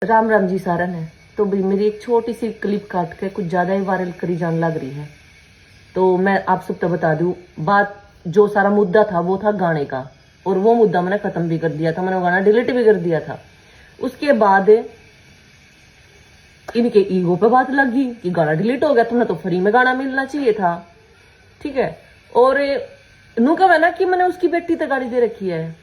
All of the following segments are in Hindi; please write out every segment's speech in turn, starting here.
राम राम जी सारा ने। तो भाई मेरी एक छोटी सी क्लिप काट के कुछ ज्यादा ही वायरल करी जान लग रही है। तो मैं आप सब तो बता दूं, बात जो सारा मुद्दा था वो था गाने का, और वो मुद्दा मैंने खत्म भी कर दिया था, मैंने गाना डिलीट भी कर दिया था। उसके बाद इनके ईगो पे बात लगी कि गाना डिलीट हो गया, तुम्हें तो फ्री में गाना मिलना चाहिए था। ठीक है। और नू कहा ना कि मैंने उसकी बेटी तक गाड़ी दे रखी है।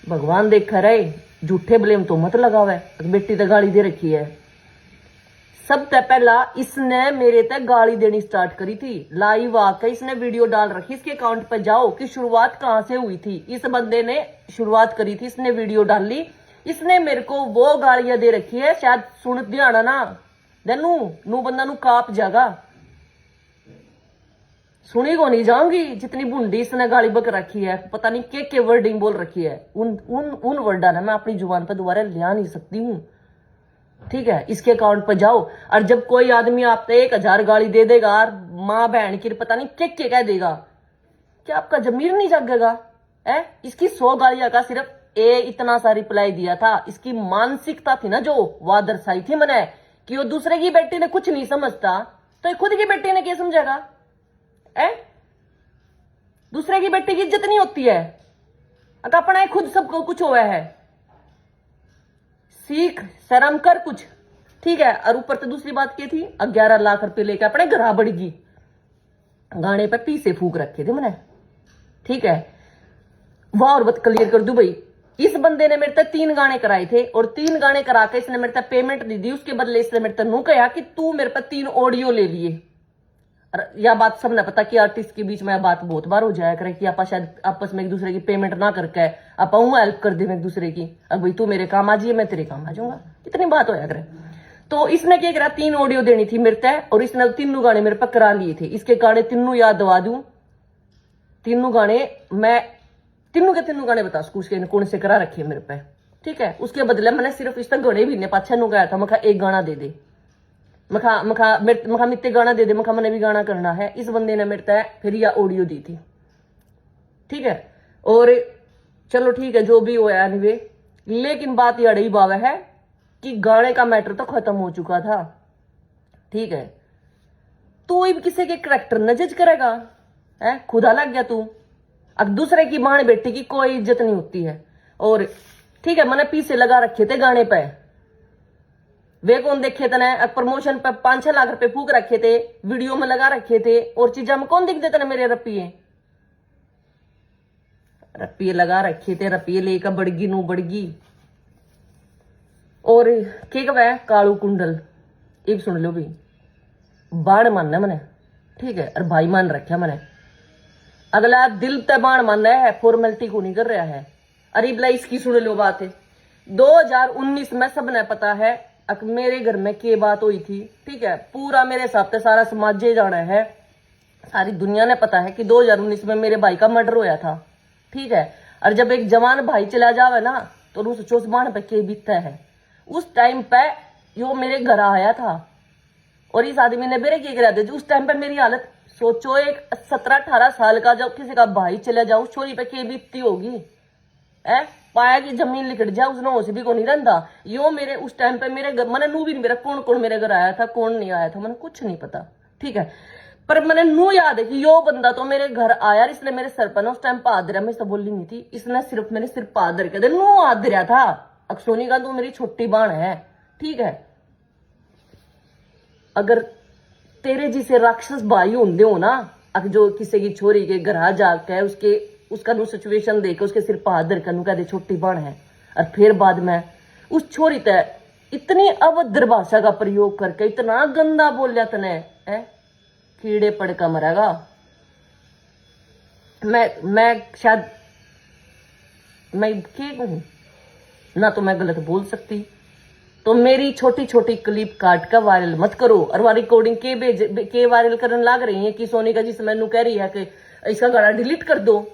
भगवान देखा रहे, झूठे ब्लेम तो मत लगावे, बेटी तक गाड़ी दे रखी है। सबसे पहला इसने मेरे तक गाली देनी स्टार्ट करी थी, लाइव आकर इसने वीडियो डाल रखी। इसके अकाउंट पर जाओ कि शुरुआत कहां से हुई थी। इस बंदे ने शुरुआत करी थी, इसने वीडियो डाली, इसने मेरे को वो गालियां दे रखी है। शायद सुन ध्यान ना देनू नू बंदा नू काप जागा, सुनी को नहीं जाऊंगी जितनी बुंडी इसने गाली बक रखी है। पता नहीं के वर्डिंग बोल रखी है, उन वर्डा ना मैं अपनी जुबान पर दोबारा लिया नहीं सकती हूँ। ठीक है। इसके अकाउंट पर जाओ, और जब कोई आदमी आपको 1000 गाली दे देगा और माँ बहन की पता नहीं के कह देगा, क्या आपका जमीर नहीं जागेगा? है इसकी 100 गालियां का सिर्फ इतना सा रिप्लाई दिया था। इसकी मानसिकता थी ना जो वह दर्शाई थी मैंने, कि वो दूसरे की बेटी ने कुछ नहीं समझता, तो खुद की बेटी ने क्या समझेगा? दूसरे की बेटी की इज्जत नहीं होती है, अगर अपना खुद सबको कुछ हुआ है। सीख शर्म कर कुछ। ठीक है। और ऊपर तो दूसरी बात क्या थी, 11 लाख रुपए लेके अपने घर बढ़गी, गाने पे पीसे फूक रखे थे मैंने। ठीक है। वाह, और बात क्लियर कर दू भाई, इस बंदे ने मेरे तक 3 गाने कराए थे, और 3 गाने करा के इसने मेरे तक पेमेंट दी दी। उसके बदले इसने मेरे तक नू कहा कि तू मेरे पर 3 ऑडियो ले लिए। यह बात सबने पता कि आर्टिस्ट के बीच में बात बहुत बार हो जाया करे कि आप शायद आपस में एक दूसरे की पेमेंट ना करके आप हेल्प कर दे एक दूसरे की। अब भाई तू मेरे काम आ जाइए, मैं तेरे काम आ जाऊंगा, इतनी बात होया करे। तो इसने क्या करा, 3 ऑडियो देनी थी मेरे तय, और इसने 3 गाने मेरे पर करा लिए थे। इसके गाने 3 याद दवा दूं, 3 गाने मैं 3 गाने बता सकूं उसके कौन से करा रखे मेरे पे। ठीक है। उसके बदले मैंने सिर्फ इस तक गणे भी ने पाछा नु गया था, मैं एक गाना दे दे, मखा मित्ते गाना दे दे, मखा मैंने भी गाना करना है। इस बंदे ने मेरे तय फिर यह ऑडियो दी थी। ठीक है। और चलो ठीक है, जो भी हो एनीवे, लेकिन बात यह रही बावे है कि गाने का मैटर तो खत्म हो चुका था। ठीक है। तू अब किसी के करैक्टर न जज करेगा? है खुदा लग गया तू। अब दूसरे की मां बेटी की कोई इज्जत नहीं होती है। और ठीक है, मैंने पीछे लगा रखे थे गाने पे, वे कौन देखे थे? प्रमोशन पे 5-6 लाख रुपए फूक रखे थे, वीडियो में लगा रखे थे, और चीजा में कौन दिख देते ना मेरे रपिये रपिये लगा रखे थे। रपिये लेकर बड़गी नू बड़गी। और के कह कालू कुंडल, एक सुन लो भी, बाण मानना मैंने। ठीक है। और भाई मान रखा मैंने, अगला दिल ते बाण मान रहा है, फॉर्मेलिटी को नहीं कर रहा है। अरे बिला इसकी सुन लो बात है, 2019 में सबने पता है मेरे घर में के बात हुई थी। ठीक है। पूरा मेरे साथ सारा समाज ये जाना है, सारी दुनिया ने पता है कि 2019 में मेरे भाई का मर्डर होया था। ठीक है। और जब एक जवान भाई चला जावे ना, तो उस चौसमान पे के बीतता है। उस टाइम पे यो मेरे घर आया था, और इस आदमी ने मेरे क्या करा दिया। उस टाइम पे मेरी हालत सोचो, एक 17-18 साल का जब किसी का भाई चला जाओ, उस छोरी पे के बीतती होगी। पाया की जमीन लिखट जाए, उसने होश भी को नहीं रहता। यो मेरे उस टाइम पे मेरे घर मैंने नू भी मेरा कौन कौन मेरे घर आया था, कौन नहीं आया था, मैंने कुछ नहीं पता। ठीक है। पर मैंने नू याद है कि यो बंदा तो मेरे घर आया, इसने मेरे सर पर ना उस टाइम पा दरिया, मैं तो बोली नहीं थी, इसने सिर्फ मेरे सिर पा दर के नू हाथ दरिया था। अक्सोनी का तो मेरी छोटी बहन है। ठीक है। अगर तेरे जिसे राक्षस भाई होंगे हो ना, जो किसी की छोरी के घर जाके उसका नु सिचुएशन देख उसके सिर पर हाथ धर कर कहते छोटी बहन है, और फिर बाद में उस छोरी ते इतनी अभद्र भाषा का प्रयोग करके इतना गंदा बोलिया तने, कीड़े पड़ का मरेगा। मैं शायद मैं क्या कहूं ना, तो मैं गलत बोल सकती। तो मेरी छोटी छोटी क्लिप काट कर वायरल मत करो। और वह रिकॉर्डिंग के वायरल करने लग रही है कि सोनी का जिस मैनू कह रही है कि इसका गाना डिलीट कर दो।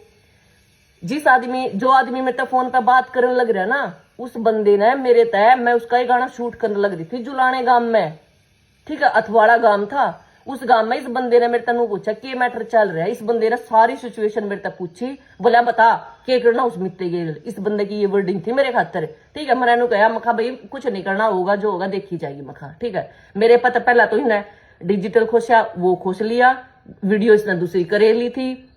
जो आदमी मेरे तक फोन पे बात करने लग रहा है ना, उस बंदे ने मेरे तय मैं उसका ही गाना शूट करने लग रही थी जुलाने गांव में। ठीक है। अथवाड़ा गांव था, उस गांव में इस बंदे ने मेरे तनु पूछा कि मैटर चल रहा है, इस बंदे ने सारी सिचुएशन मेरे तक पूछी, बोला बता के करना उस मित्ते गेल। इस बंदे की ये वर्डिंग थी मेरे खातर, ठीक है। मैंने कहा मखा भाई कुछ नहीं करना, होगा जो होगा देखी जाएगी मखा, ठीक है। मेरे पता पहला तो इन्हें डिजिटल खोसा, वो खोस लिया, वीडियो इसने दूसरी करे ली थी,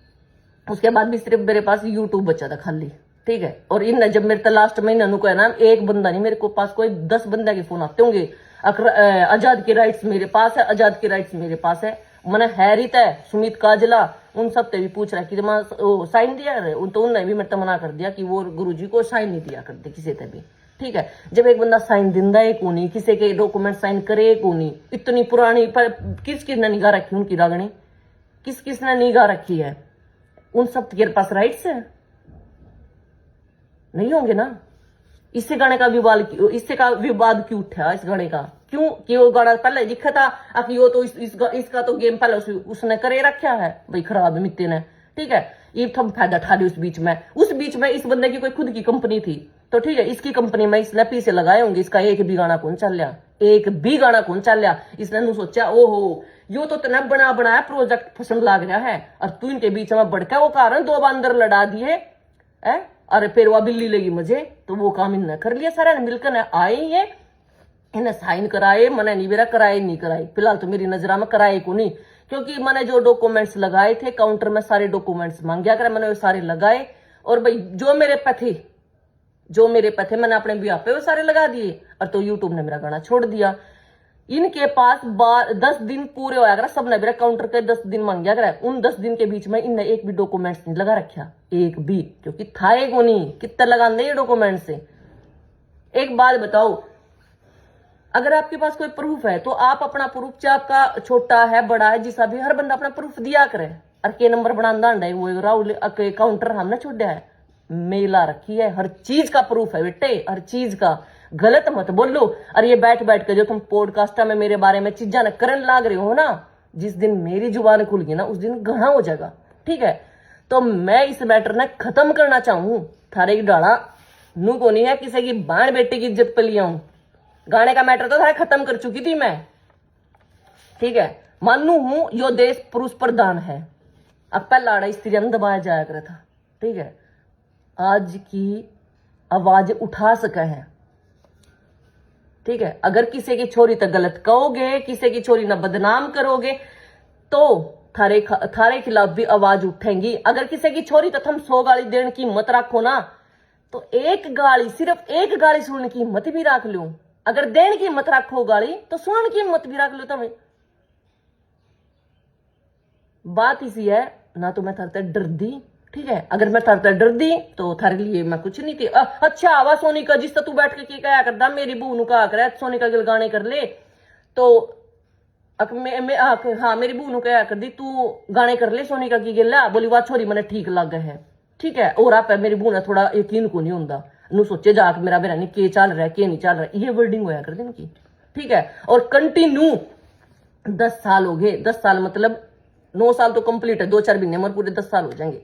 उसके बाद भी सिर्फ मेरे पास यूट्यूब बचा था खाली, ठीक है। और इन जब मेरे लास्ट महीने को है ना, एक बंदा नहीं, मेरे को पास कोई 10 बंदा के फोन आते होंगे, आजाद के राइट्स मेरे पास है, आजाद के राइट्स मेरे पास है, मैंने हैरित है, सुमित काजला, उन सब ते भी पूछ रहा है कि साइन दिया है, उन तो उन्होंने भी मेरे मना कर दिया कि वो गुरुजी को साइन नहीं दिया करते किसी ते भी, ठीक है। जब एक बंदा साइन दिंदा है को नहीं, किसी के डॉक्यूमेंट साइन करे को नहीं, इतनी पुरानी पर किस किसने निगाह रखी उनकी रागणी, किस किसने निगाह रखी है, उन सब के पास राइट्स है नहीं होंगे ना। इससे गाने का विवाद, इससे का विवाद क्यों उठा इस गाने का, क्यों कि वो गाना पहले लिखा था कि वो तो इसका तो गेम पहले उसने करे रखा है भाई खराब मित्ते ने, ठीक है। ये थम फायदा ठा दी उस बीच में इस बंदे की कोई खुद की कंपनी थी तो ठीक है, इसकी कंपनी में इसने पैसे लगाए होंगे, इसका एक भी गाना कौन चल लिया, एक भी गाना कौन चल लिया। इसने नू सोचा ओहो यो तो तना बना बनाया प्रोजेक्ट पसंद लाग रहा है, और तू इनके बीच में बढ़कर वो कारण 2 बंदर लड़ा दिए है, अरे फिर वह बिल्ली लगी मुझे, तो वो काम इन्हें कर लिया सारा मिलकर ने आए ये, इन्हें साइन कराए, मैंने नहीं मेरा कराए नहीं कराए, फिलहाल तो मेरी नजरा में कराए को नहीं, क्योंकि मैंने जो डॉक्यूमेंट्स लगाए थे काउंटर में सारे डॉक्यूमेंट्स मांगया कर, मैंने वो सारे लगाए, और भाई जो मेरे पे थे मैंने अपने ब्याह पे वो सारे लगा दिए, और तो यूट्यूब ने मेरा गाना छोड़ दिया। इनके पास 10 दिन पूरे होया कर, सबने मेरा काउंटर के 10 दिन मांग गया कर, उन 10 दिन के बीच में इनने एक भी डॉक्यूमेंट्स नहीं लगा रखा, एक भी, क्योंकि था एक नहीं, कितना लगाने ये डॉक्यूमेंट से। एक बात बताओ, अगर आपके पास कोई प्रूफ है तो आप अपना प्रूफ, चाहे आपका छोटा है बड़ा है जिसा भी, हर बंदा अपना प्रूफ दिया करे। और के नंबर बनाना वो राहुल काउंटर हमने छोड़ा है, मेला रखी है, हर चीज का प्रूफ है बेटे, हर चीज का, गलत मत बोलो। और ये बैठ बैठ कर जो तुम पॉडकास्ट में मेरे बारे में चीजा न करन लाग रहे हो ना, जिस दिन मेरी जुबान खुल गई ना उस दिन घना हो जाएगा, ठीक है। तो मैं इस मैटर ने खत्म करना चाहूं, थारे की डाला नू को नहीं है, किसी की बाण बेटे की इज्जत पे लिया हूं, गाने का मैटर तो थारे खत्म कर चुकी थी मैं, ठीक है। मानू हूं यो देश पुरुष प्रधान है, अब पहला लड़ा स्त्री दबाया जाया करा था, ठीक है। आज की आवाज उठा सके हैं, ठीक है। अगर किसी की छोरी तक गलत कहोगे, किसी की छोरी ना बदनाम करोगे, तो थारे खिलाफ भी आवाज उठेंगी। अगर किसी की छोरी तो तुम 100 गाली देने की हिम्मत रखो ना, तो एक गाली, सिर्फ एक गाली सुनने की हिम्मत भी रख लो। अगर देने की हिम्मत रखो गाली, तो सुनने की हिम्मत भी रख लो तुम्हें। बात इसी है ना, तो मैं थारे डर दी, ठीक है। अगर मैं थारे डर दी तो थारे लिए मैं कुछ नहीं थी। अच्छा आवा सोनिका जिस तू बैठ के क्या करता, मेरी बहू नु कहा कर सोनिका गिल गाने कर ले, तो हाँ मेरी बहू नु कहा कर दी तू गाने कर ले सोनिका की गिला, बोली वाह छोरी मैंने ठीक लग है, ठीक है। और आप मेरी बहू ने थोड़ा यकीन को नहीं होता, नु सोचे जाके मेरा बेरा नहीं के चल रहा है के नहीं चल रहा है, ये वर्डिंग होया कर दिन की, ठीक है। और कंटिन्यू 10 साल हो गए, 10 साल मतलब 9 साल तो कंप्लीट है, 2-4 महीने में पूरे 10 साल हो जाएंगे।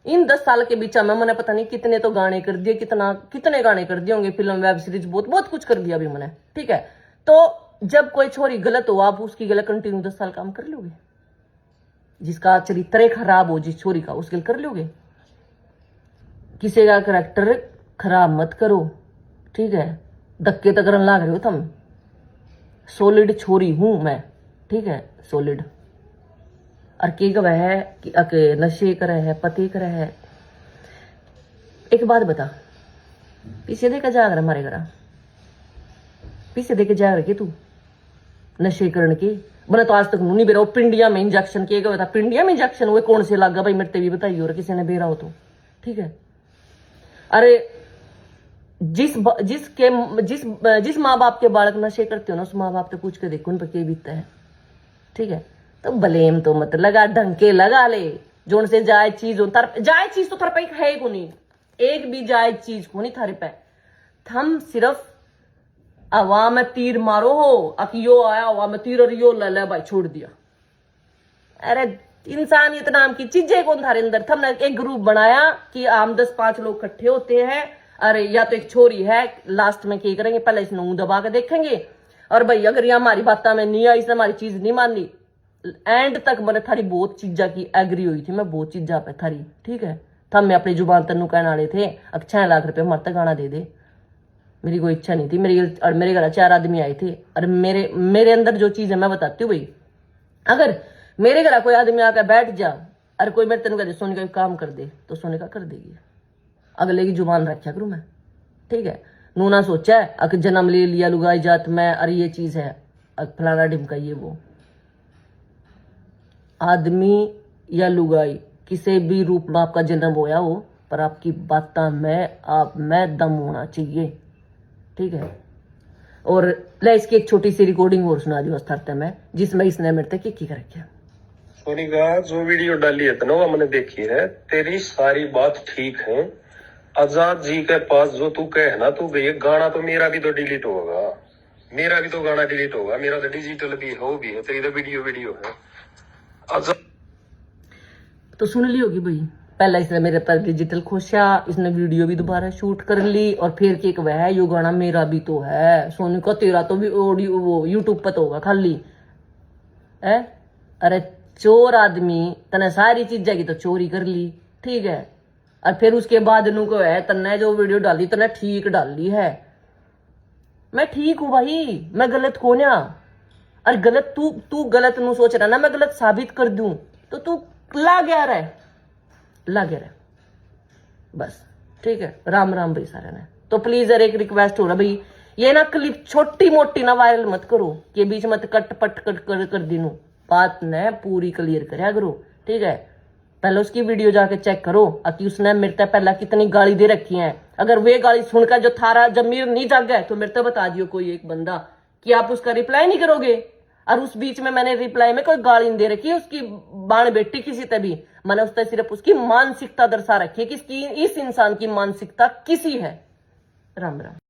इन 10 साल के बीच में मैंने पता नहीं कितने तो गाने कर दिए, कितने गाने कर दिए होंगे, फिल्म वेब सीरीज बहुत कुछ कर दिया अभी मैंने, ठीक है। तो जब कोई छोरी गलत हो, आप उसकी गलत कंटिन्यू 10 साल काम कर लोगे, जिसका चरित्र खराब हो जिस छोरी का, उसके कर लोगे। किसी का करैक्टर खराब मत करो, ठीक है। धक्के तक रन लाग रहे हो तुम, सॉलिड छोरी हूं मैं, ठीक है, सॉलिड। और के गवा है कि नशे करे है, पति करे है। एक बात बता, पीछे देकर जा रहा हमारे घर, पीछे देके जा रहे तू नशे करने की, मैंने तो आज तक नहीं बेरा। पिंडिया में इंजेक्शन किए गए था, पिंडिया में इंजेक्शन हुए कौन से लगा भाई, मेरे भी बताइए, और किसी ने बेरा हो तो, ठीक है। अरे जिस माँ बाप के बालक नशे करते हो ना, उस माँ बाप से पूछ के देखो उन पर क्या बीतता है, ठीक है। तो ब्लेम तो मत लगा, ढंके लगा ले, जोन से जायज चीज हो, जायज चीज तो थारे पे है को नहीं, एक भी जायज चीज को नहीं थारे पे। थम सिर्फ हवा में तीर मारो हो, अकियो आया हवा में तीर और यो ले भाई छोड़ दिया। अरे इंसानियत नाम की चीजें कौन थारे अंदर। हमने एक ग्रुप बनाया कि हम 10-5 लोग इकट्ठे होते हैं, अरे या तो एक छोरी है, लास्ट में क्या करेंगे, पहले इसने मुंह दबा के देखेंगे, और भाई अगर ये हमारी बात में नहीं आई, इसने हमारी चीज नहीं मानी, एंड तक मैंने थारी बहुत चीजा की एग्री हुई थी, मैं बहुत चीजा पे थारी, ठीक है। था मैं अपनी जुबान तेनू कहने वाले थे अब 6 लाख रुपए मत गाना दे दे, मेरी कोई इच्छा नहीं थी। मेरे घर 4 आदमी आए थे, और मेरे अंदर जो चीज है मैं बताती हूँ भाई। अगर मेरे घर कोई आदमी आकर बैठ जा और कोई मेरे तेन कह दे सोनिका का काम कर दे, तो सोनिका कर देगी। अगले की जुबान रखा करूं मैं, ठीक है। नू ना सोचा है अगर जन्म ले लिया लुगाई जात में, अरे ये चीज है फलाना ढिमका ये वो। आदमी या लुगाई किसी भी रूप में आपका जन्म होया हो, पर आपकी बातों में आप में दम होना चाहिए, ठीक है। और ले इसकी एक छोटी सी रिकॉर्डिंग और सुना दी उस थरते में, जिसमें इसने मेरे तक की कर रखा। सोनिका जो वीडियो डाली है तो वो मैंने देखी है, तेरी सारी बात ठीक है। आजाद जी के पास जो तू कहे ना, तू ये गाना तो मेरा भी तो डिलीट होगा, मेरा भी तो गाना डिलीट होगा, मेरा तो डिजिटल भी है, वो भी है, तेरी तो वीडियो है। आजाद तो सुन ली होगी भाई, पहला इसने मेरे पर डिजिटल खोसा, इसने वीडियो भी दोबारा शूट कर ली, और फिर कि एक वह यो गाना मेरा भी तो है, सोनू का तेरा तो भी ऑडियो वो यूट्यूब पर तो होगा खाली है। अरे चोर आदमी, तने सारी चीजें की तो चोरी कर ली, ठीक है। और फिर उसके बाद नू को है तन्ने जो वीडियो डाली तने ठीक डाली है। मैं ठीक हूं भाई, मैं गलत कौन है? और गलत तू गलत नू सोच रहा ना मैं गलत साबित कर दूं, तो तू ला गया रहे बस, ठीक है। राम राम भाई सारे ने। तो प्लीज यार एक रिक्वेस्ट हो रहा भाई, ये ना क्लिप छोटी मोटी ना वायरल मत करो, के बीच मत कट पट कर दिनू, बात ने पूरी क्लियर करे करो, ठीक है। पहले उसकी वीडियो जाके चेक करो कि उसने मेरे से पहला कितनी गाली दे रखी है। अगर वे गाली सुनकर जो थारा जमीर नहीं जाग गया तो मेरे से बता दियो कोई एक बंदा कि आप उसका रिप्लाई नहीं करोगे। और उस बीच में मैंने रिप्लाई में कोई गाली नहीं दे रखी है उसकी बाण बेटी किसी तभी, मैंने उससे सिर्फ उसकी मानसिकता दर्शा रखी है कि इस इंसान की मानसिकता किसी है। राम राम।